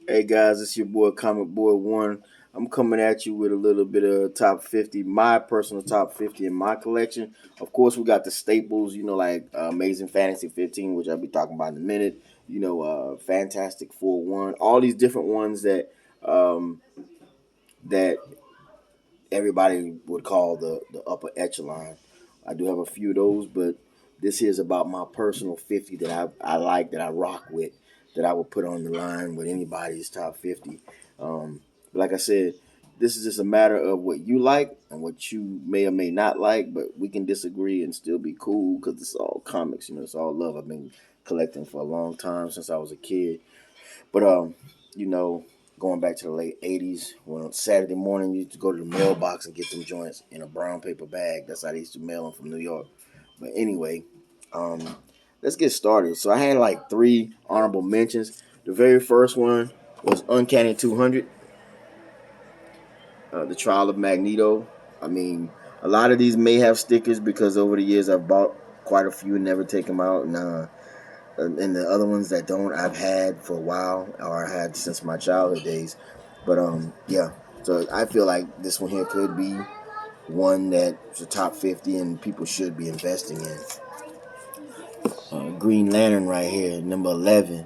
Hey guys, it's your boy Comic Boy One. I'm coming at you with a little bit of top 50, my personal top 50 in my collection. Of course, we got the staples, like Amazing Fantasy 15, which I'll be talking about in a minute. Fantastic Four One, all these different ones that everybody would call the upper echelon. I do have a few of those, but this here is about my personal 50 that I like, that I rock with, that I would put on the line with anybody's top 50. Like I said, this is just a matter of what you like and what you may or may not like, but we can disagree and still be cool because it's all comics, it's all love. I've been collecting for a long time since I was a kid. But you know, going back to the late '80s, when on Saturday morning you used to go to the mailbox and get them joints in a brown paper bag. That's how they used to mail them from New York. But anyway, um, let's get started. So I had like three honorable mentions. The very first one was Uncanny 200, the Trial of Magneto. I mean, a lot of these may have stickers because over the years I've bought quite a few and never take them out. And the other ones that don't, I've had for a while, or I had since my childhood days. But yeah. So I feel like this one here could be one that's a top 50 and people should be investing in. Green Lantern right here, number 11.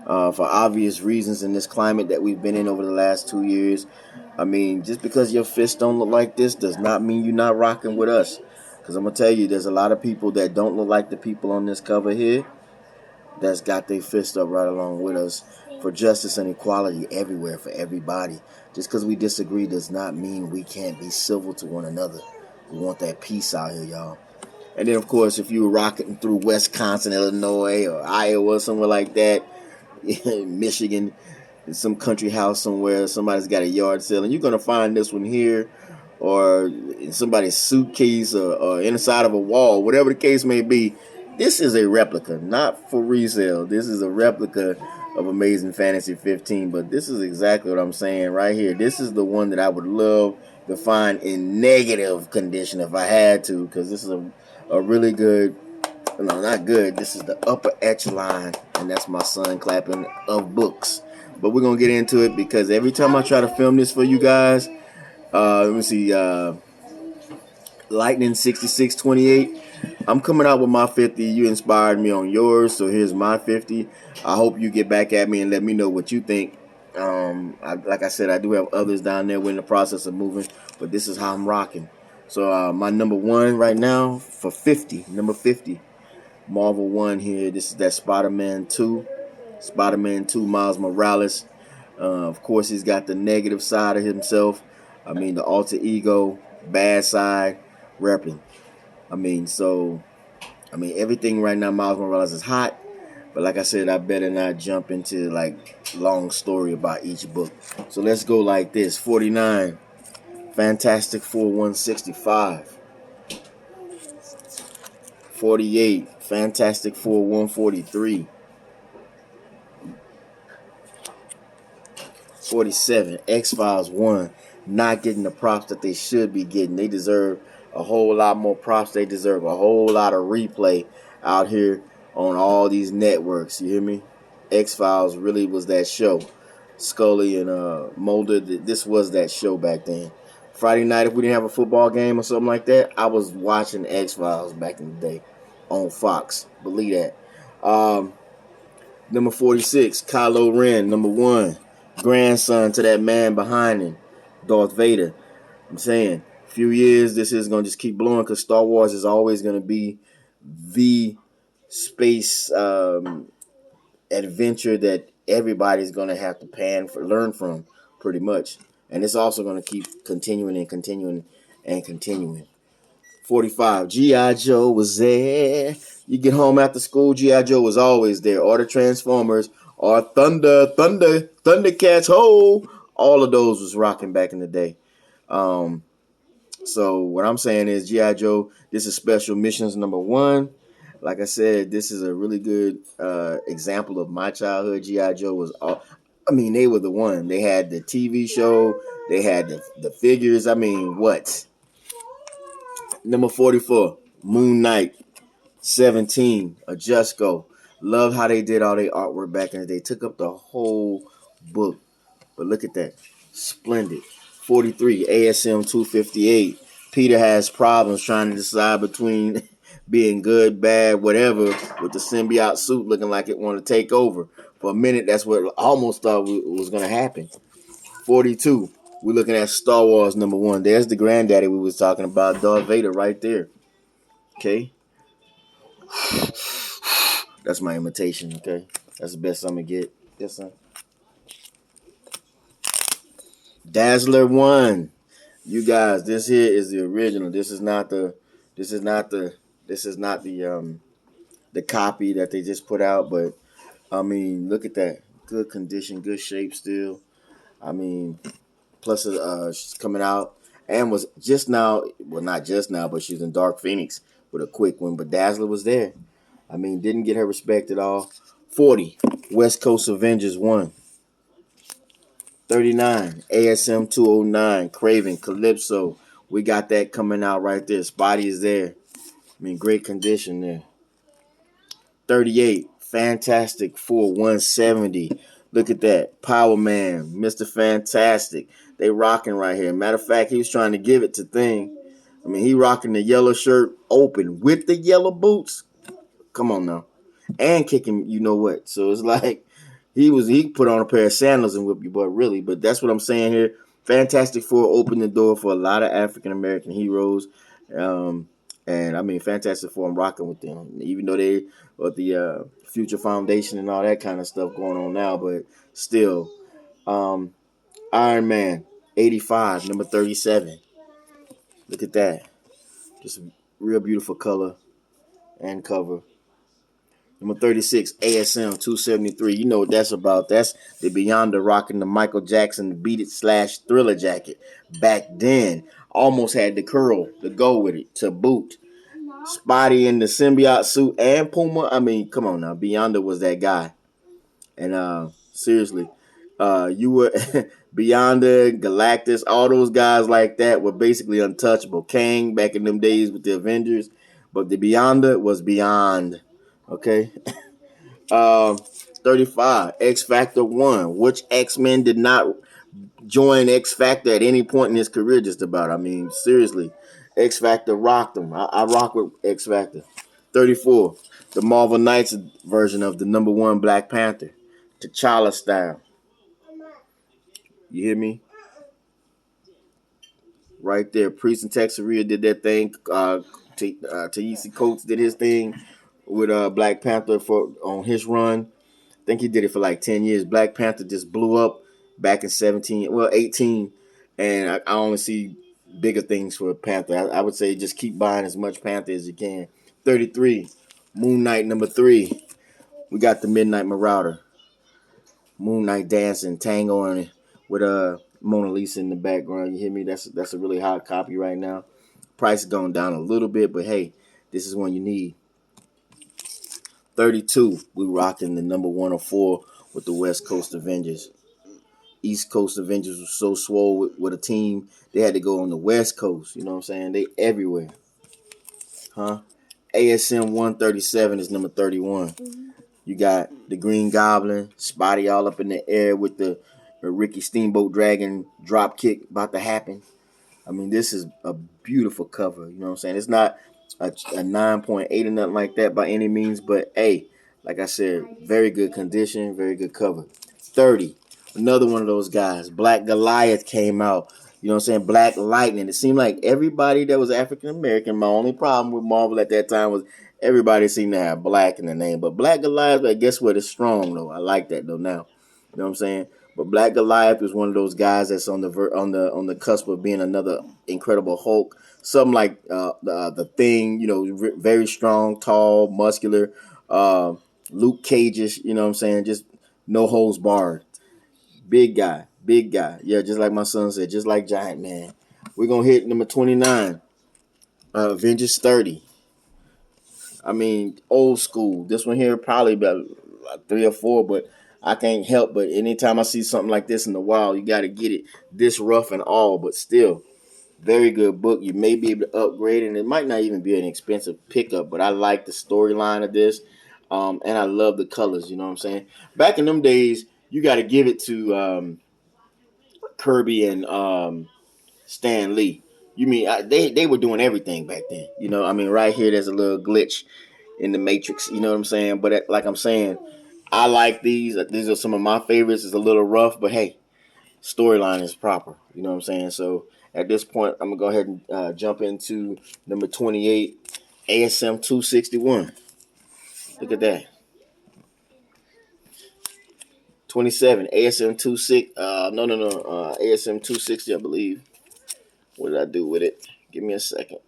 For obvious reasons in this climate that we've been in over the last 2 years. I mean, just because your fists don't look like this does not mean you're not rocking with us. Because I'm going to tell you, there's a lot of people that don't look like the people on this cover here that's got their fist up right along with us for justice and equality everywhere for everybody. Just because we disagree does not mean we can't be civil to one another. We want that peace out here, y'all. And then, of course, if you were rocketing through Wisconsin, Illinois, or Iowa, somewhere like that, Michigan, in some country house somewhere, somebody's got a yard sale, and you're going to find this one here or in somebody's suitcase or inside of a wall, whatever the case may be. This is a replica, not for resale. This is a replica of Amazing Fantasy 15, but this is exactly what I'm saying right here. This is the one that I would love to find in negative condition if I had to, because this is a really good, no, not good. This is the upper echelon, and that's my son clapping of books. But we're going to get into it because every time I try to film this for you guys, let me see, Lightning 6628. I'm coming out with my 50. You inspired me on yours, so here's my 50. I hope you get back at me and let me know what you think. Like I said, I do have others down there. We're in the process of moving, but this is how I'm rocking. So my number one right now for 50, number 50, Marvel 1 here. This is that Spider-Man 2. Spider-Man 2, Miles Morales. Of course, he's got the negative side of himself. I mean, the alter ego, bad side, repping. Everything right now, Miles Morales is hot. But like I said, I better not jump into like long story about each book. So let's go like this. 49, Fantastic Four 165. 48, Fantastic Four 143. 47, X-Files 1, not getting the props that they should be getting. They deserve a whole lot more props. They deserve a whole lot of replay out here on all these networks. You hear me? X-Files really was that show. Scully and Mulder, this was that show back then. Friday night, if we didn't have a football game or something like that, I was watching X-Files back in the day on Fox. Believe that. Number 46, Kylo Ren, number 1. Grandson to that man behind him, Darth Vader. I'm saying, a few years, this is going to just keep blowing because Star Wars is always going to be the space adventure that everybody's going to have to learn from, pretty much. And it's also going to keep continuing and continuing and continuing. 45, G.I. Joe was there. You get home after school, G.I. Joe was always there. Or the Transformers, or Thundercats, ho! All of those was rocking back in the day. So what I'm saying is, G.I. Joe, this is Special Missions number 1. Like I said, this is a really good example of my childhood. G.I. Joe was they were the one. They had the TV show. They had the figures. What? Number 44, Moon Knight. 17, Adjustco. Love how they did all their artwork back in the day. Took up the whole book. But look at that. Splendid. 43, ASM 258. Peter has problems trying to decide between being good, bad, whatever, with the symbiote suit looking like it wanted to take over. For a minute, that's what I almost thought was going to happen. 42, we're looking at Star Wars #1. There's the granddaddy we was talking about, Darth Vader, right there. Okay? That's my imitation, okay? That's the best I'm going to get. Yes, sir. Dazzler 1. You guys, this here is the original. This is not the this is not the this is not the copy that they just put out, but I mean, look at that. Good condition, good shape still. I mean, plus she's coming out and was just now, well not just now, but she's in Dark Phoenix with a quick one, but Dazzler was there. I mean, didn't get her respect at all. 40, West Coast Avengers 1. 39, ASM 209, Craven, Calypso. We got that coming out right there. Spotty is there. I mean, great condition there. 38, Fantastic Four 170. Look at that. Power Man, Mr. Fantastic. They rocking right here. Matter of fact, he was trying to give it to Thing. I mean, he rocking the yellow shirt open with the yellow boots. Come on now. And kicking, you know what. So it's like he put on a pair of sandals and whip your butt, really. But that's what I'm saying here. Fantastic Four opened the door for a lot of African American heroes. And I mean, Fantastic Four, I'm rocking with them. Even though they with the Future Foundation and all that kind of stuff going on now, but still, Iron Man 85, #37. Look at that. Just a real beautiful color and cover. #36, ASM 273. You know what that's about. That's the Beyonder rocking the Michael Jackson Beat It / Thriller jacket. Back then, almost had the curl to go with it, to boot. Spotty in the symbiote suit and Puma. I mean, come on now. Beyonder was that guy. And seriously, you were Beyonder, Galactus, all those guys like that were basically untouchable. Kang back in them days with the Avengers. But the Beyonder was beyond. Okay? 35, X Factor 1. Which X-Men did not join X Factor at any point in his career, just about? I mean, seriously. X Factor rocked him. I rock with X Factor. 34, the Marvel Knights version of the #1 Black Panther. T'Challa style. You hear me? Right there. Priest and Texeria did that thing. Ta-Nehisi Coates did his thing with Black Panther on his run. I think he did it for like 10 years. Black Panther just blew up back in 18. And I only see bigger things for Panther. I would say just keep buying as much Panther as you can. 33, Moon Knight #3. We got the Midnight Marauder. Moon Knight dancing, tangoing with Mona Lisa in the background. You hear me? That's a really hot copy right now. Price is going down a little bit, but hey, this is one you need. 32, we rocking the #104 with the West Coast Avengers. East Coast Avengers was so swole with a team, they had to go on the West Coast. You know what I'm saying? They everywhere. Huh? ASM 137 is #31. You got the Green Goblin, Spotty all up in the air with the Ricky Steamboat Dragon drop kick about to happen. I mean, this is a beautiful cover. You know what I'm saying? It's not a 9.8 or nothing like that by any means, but hey, like I said, very good condition, very good cover. 30, another one of those guys. Black Goliath came out. You know what I'm saying? Black Lightning. It seemed like everybody that was African American, my only problem with Marvel at that time was everybody seemed to have black in the name. But Black Goliath, but guess what? It's strong though. I like that though now. You know what I'm saying? But Black Goliath is one of those guys that's on the cusp of being another Incredible Hulk. Something like the Thing, you know, very strong, tall, muscular. Luke Cage-ish, you know what I'm saying? Just no holds barred. Big guy, big guy. Yeah, just like my son said, just like Giant Man. We're going to hit #29, Avengers 30. I mean, old school. This one here probably about 3 or 4, but I can't help but anytime I see something like this in the wild, you got to get it this rough and all, but still. Very good book. You may be able to upgrade, and it might not even be an expensive pickup, but I like the storyline of this, and I love the colors, you know what I'm saying? Back in them days, you got to give it to Kirby and Stan Lee. You mean they were doing everything back then? You know, I mean, right here there's a little glitch in the Matrix. You know what I'm saying? But like I'm saying, I like these. These are some of my favorites. It's a little rough, but hey, storyline is proper. You know what I'm saying? So at this point, I'm gonna go ahead and jump into number 28, ASM 261. Look at that. 27, ASM 26. No. ASM 260, I believe. What did I do with it? Give me a second.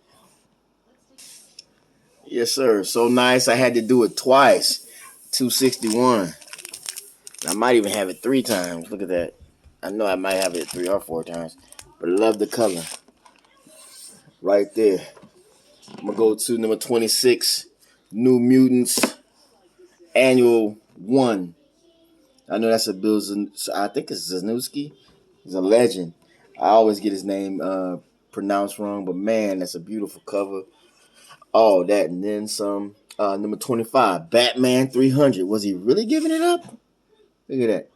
Yes, sir. So nice. I had to do it twice. 261. I might even have it 3 times. Look at that. I know I might have it 3 or 4 times. But I love the color. Right there. I'm going to go to number 26. New Mutants Annual 1. I know that's a Bill. I think it's Zanussi. He's a legend. I always get his name pronounced wrong. But man, that's a beautiful cover. All that and then some. Number 25. Batman 300. Was he really giving it up? Look at that.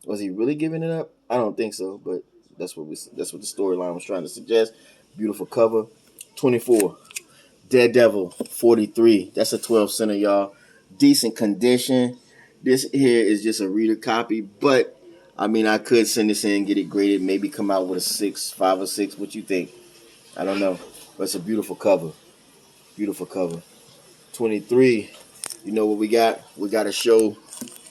Was he really giving it up? I don't think so, but that's what the storyline was trying to suggest. Beautiful cover. 24. Daredevil 43. That's a 12 center, y'all. Decent condition. This here is just a reader copy, but I mean I could send this in, get it graded, maybe come out with a 6, 5 or 6. What you think? I don't know. But it's a beautiful cover. Beautiful cover. 23. You know what we got? We got a show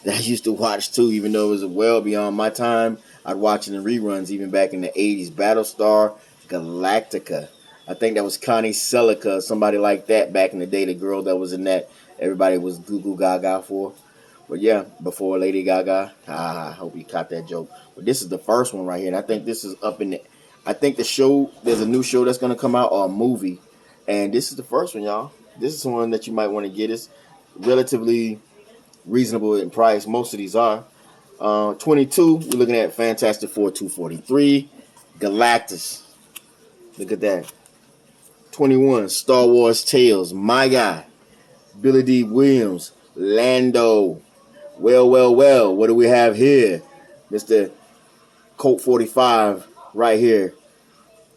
that I used to watch too, even though it was well beyond my time. I'd watch it in reruns even back in the 80s. Battlestar Galactica. I think that was Connie Selica, somebody like that back in the day, the girl that was in that everybody was goo goo gaga for. But yeah, before Lady Gaga. I hope you caught that joke. But this is the first one right here. And I think this is up in the I think the show, there's a new show that's gonna come out or a movie. And this is the first one, y'all. This is one that you might want to get. It's relatively reasonable in price. Most of these are. 22, we're looking at Fantastic Four 243. Galactus. Look at that. 21, Star Wars Tales. My guy. Billy D. Williams. Lando. Well. What do we have here? Mr. Colt 45 right here.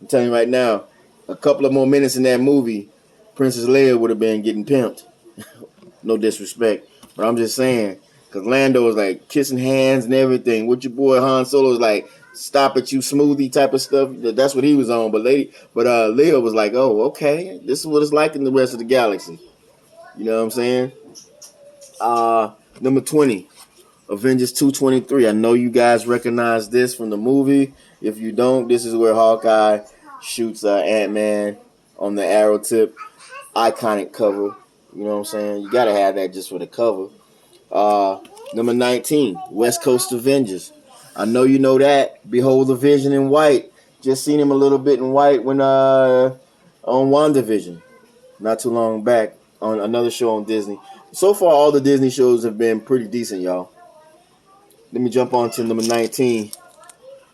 I'm telling you right now, a couple of more minutes in that movie, Princess Leia would have been getting pimped. No disrespect. But I'm just saying, because Lando was like kissing hands and everything. What your boy Han Solo was like, stop at you smoothie type of stuff. That's what he was on. But Leia was like, oh, okay. This is what it's like in the rest of the galaxy. You know what I'm saying? Number 20, Avengers 223. I know you guys recognize this from the movie. If you don't, this is where Hawkeye shoots Ant-Man on the arrow tip. Iconic cover. You know what I'm saying? You got to have that just for the cover. Number 19, West Coast Avengers. I know you know that. Behold the Vision in white. Just seen him a little bit in white when on WandaVision. Not too long back on another show on Disney. So far, all the Disney shows have been pretty decent, y'all. Let me jump on to number 19.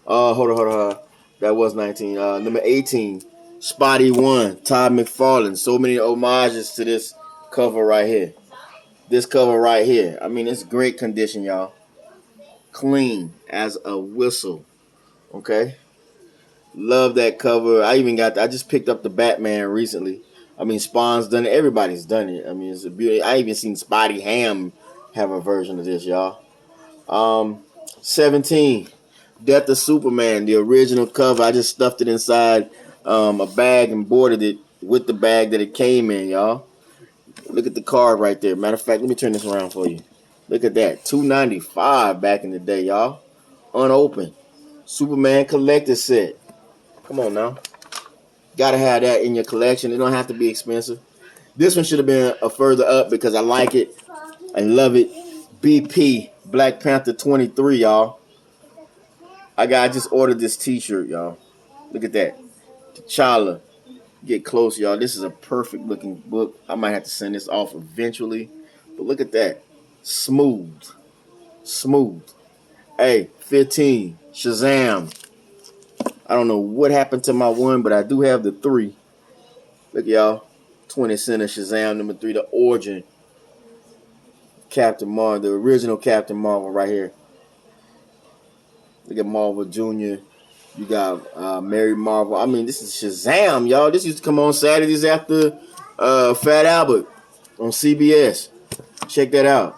Hold on. That was 19. Number 18, Spotty 1, Todd McFarlane. So many homages to this cover right here. This cover right here. I mean, it's great condition, y'all. Clean as a whistle. Okay? Love that cover. I just picked up the Batman recently. I mean, Spawn's done it. Everybody's done it. I mean, it's a beauty. I even seen Spotty Ham have a version of this, y'all. 17, Death of Superman, the original cover. I just stuffed it inside a bag and boarded it with the bag that it came in, y'all. Look at the card right there. Matter of fact, let me turn this around for you. Look at that. $2.95 back in the day, y'all. Unopened. Superman collector set. Come on now. Gotta have that in your collection. It don't have to be expensive. This one should have been a further up because I like it. I love it. BP Black Panther 23, y'all. I just ordered this t-shirt, y'all. Look at that. T'Challa. Get close, y'all. This is a perfect looking book. I might have to send this off eventually. But look at that. Smooth. Hey, 15. Shazam. I don't know what happened to my 1, but I do have the 3. Look, y'all. 20 center Shazam number 3. The origin. Captain Marvel. The original Captain Marvel right here. Look at Marvel Jr. You got Mary Marvel. I mean, this is Shazam, y'all. This used to come on Saturdays after Fat Albert on CBS. Check that out.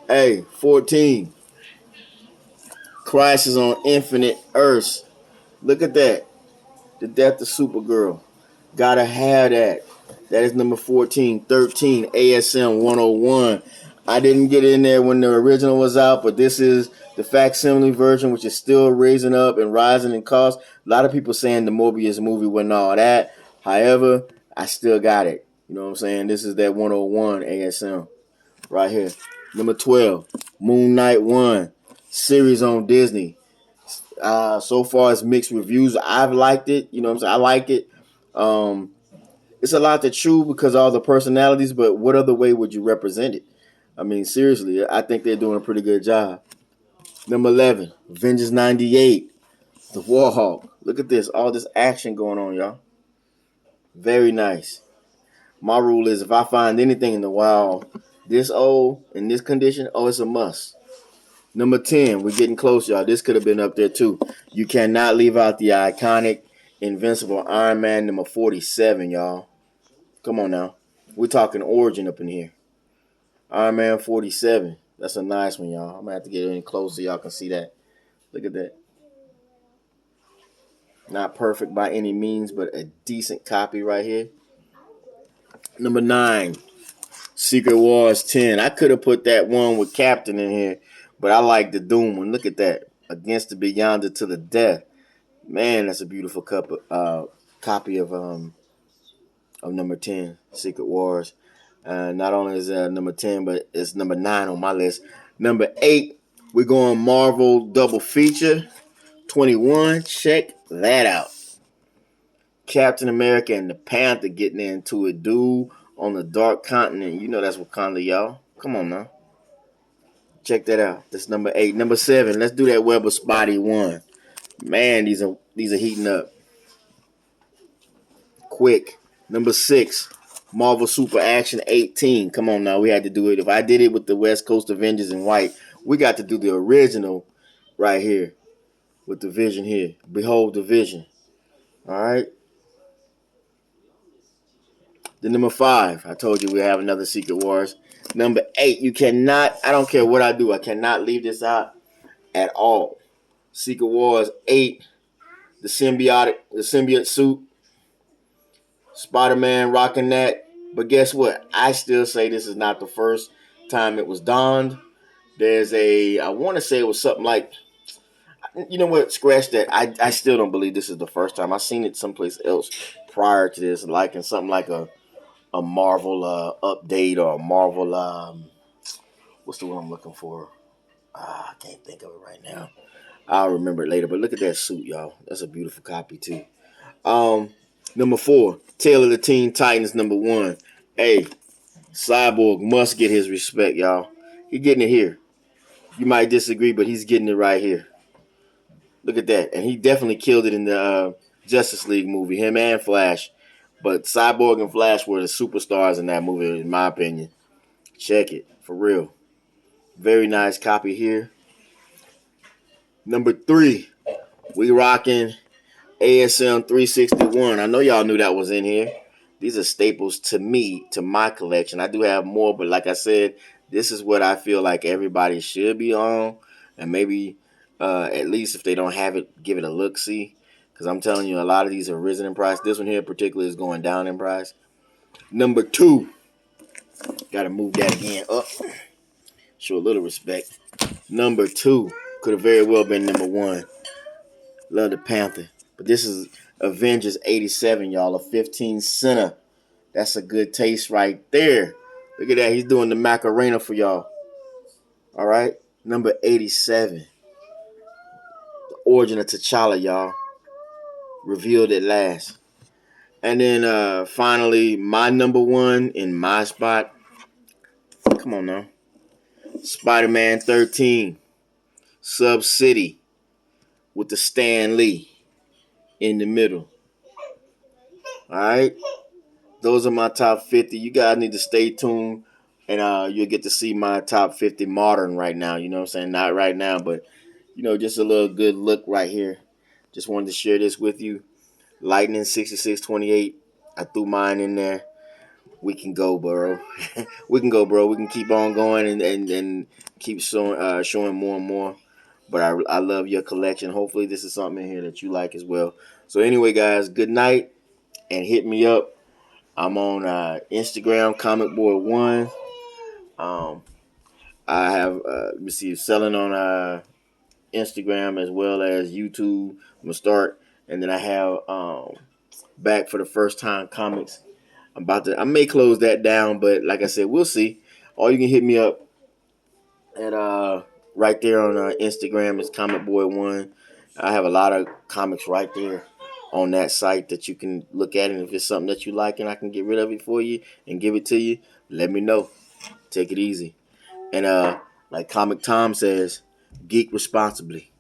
Hey, 14. Crisis on Infinite Earths. Look at that. The Death of Supergirl. Gotta have that. That is number 14. 13. ASM 101. I didn't get in there when the original was out, but this is the facsimile version, which is still raising up and rising in cost. A lot of people saying the Mobius movie wasn't all that. However, I still got it. You know what I'm saying? This is that 101 ASM right here. Number 12. Moon Knight 1. Series on Disney. So far as mixed reviews, I've liked it. You know what I'm saying? I like it. Um, it's a lot to chew because of all the personalities, but what other way would you represent it? I mean, seriously, I think they're doing a pretty good job. Number 11, Avengers 98, The Warhawk. Look at this, all this action going on, y'all. Very nice. My rule is if I find anything in the wild this old, in this condition, oh, it's a must. Number 10, we're getting close, y'all. This could have been up there, too. You cannot leave out the iconic, invincible Iron Man number 47, y'all. Come on now. We're talking origin up in here. Iron Man 47. That's a nice one, y'all. I'm going to have to get in close so y'all can see that. Look at that. Not perfect by any means, but a decent copy right here. Number 9, Secret Wars 10. I could have put that one with Captain in here, but I like the Doom one. Look at that. Against the Beyonder to the Death. Man, that's a beautiful copy of number 10, Secret Wars. Not only is that number 10, but it's number 9 on my list. Number 8, we're going Marvel Double Feature 21. Check that out. Captain America and the Panther getting into it, dude, on the Dark Continent. You know that's Wakanda, y'all. Come on now. Check that out. That's number 8. Number 7, let's do that Web of Spotty 1. Man, these are heating up quick. Number 6, Marvel Super Action 18. Come on now, we had to do it. If I did it with the West Coast Avengers in white, we got to do the original right here with the Vision here. Behold the Vision. All right. The number 5, I told you we have another Secret Wars. Number 8, you cannot, I don't care what I do, I cannot leave this out at all. Secret Wars 8, the symbiote suit. Spider-Man rocking that. But guess what? I still say this is not the first time it was donned. There's I want to say it was something like, you know what? Scratch that. I still don't believe this is the first time. I've seen it someplace else prior to this, like in something like a Marvel update or a Marvel, what's the one I'm looking for? I can't think of it right now. I'll remember it later. But look at that suit, y'all. That's a beautiful copy, too. Number 4, Tale of the Teen Titans, number 1. Hey, Cyborg must get his respect, y'all. He's getting it here. You might disagree, but he's getting it right here. Look at that. And he definitely killed it in the Justice League movie, him and Flash. But Cyborg and Flash were the superstars in that movie, in my opinion. Check it, for real. Very nice copy here. Number 3, we rocking ASM 361. I know y'all knew that was in here. These are staples to me, to my collection. I do have more, but like I said, this is what I feel like everybody should be on. And maybe at least if they don't have it, give it a look-see. Because I'm telling you, a lot of these are risen in price. This one here particularly is going down in price. Number 2. Got to move that again up. Show a little respect. Number 2. Could have very well been number 1. Love the Panther. But this is Avengers 87, y'all. A 15 center. That's a good taste right there. Look at that. He's doing the Macarena for y'all. All right. Number 87. The origin of T'Challa, y'all. Revealed at last. And then finally, my number 1 in my spot. Come on now. Spider-Man 13. Sub-City. With the Stan Lee in the middle. All right. Those are my top 50. You guys need to stay tuned, and you'll get to see my top 50 modern right now. You know what I'm saying? Not right now, but just a little good look right here. Just wanted to share this with you. Lightning 6628. I threw mine in there. We can go, bro. We can go, bro. We can keep on going and keep showing more and more. But I love your collection. Hopefully, this is something in here that you like as well. So, anyway, guys, good night and hit me up. I'm on Instagram, Comic Boy One. I have let me see, selling on Instagram as well as YouTube. I'm gonna start, and then I have back for the first time comics. I may close that down, but like I said, we'll see. Or you can hit me up at right there on Instagram. It's Comic Boy One. I have a lot of comics right there on that site that you can look at, and if it's something that you like and I can get rid of it for you and give it to you, let me know. Take it easy. And like Comic Tom says, geek responsibly.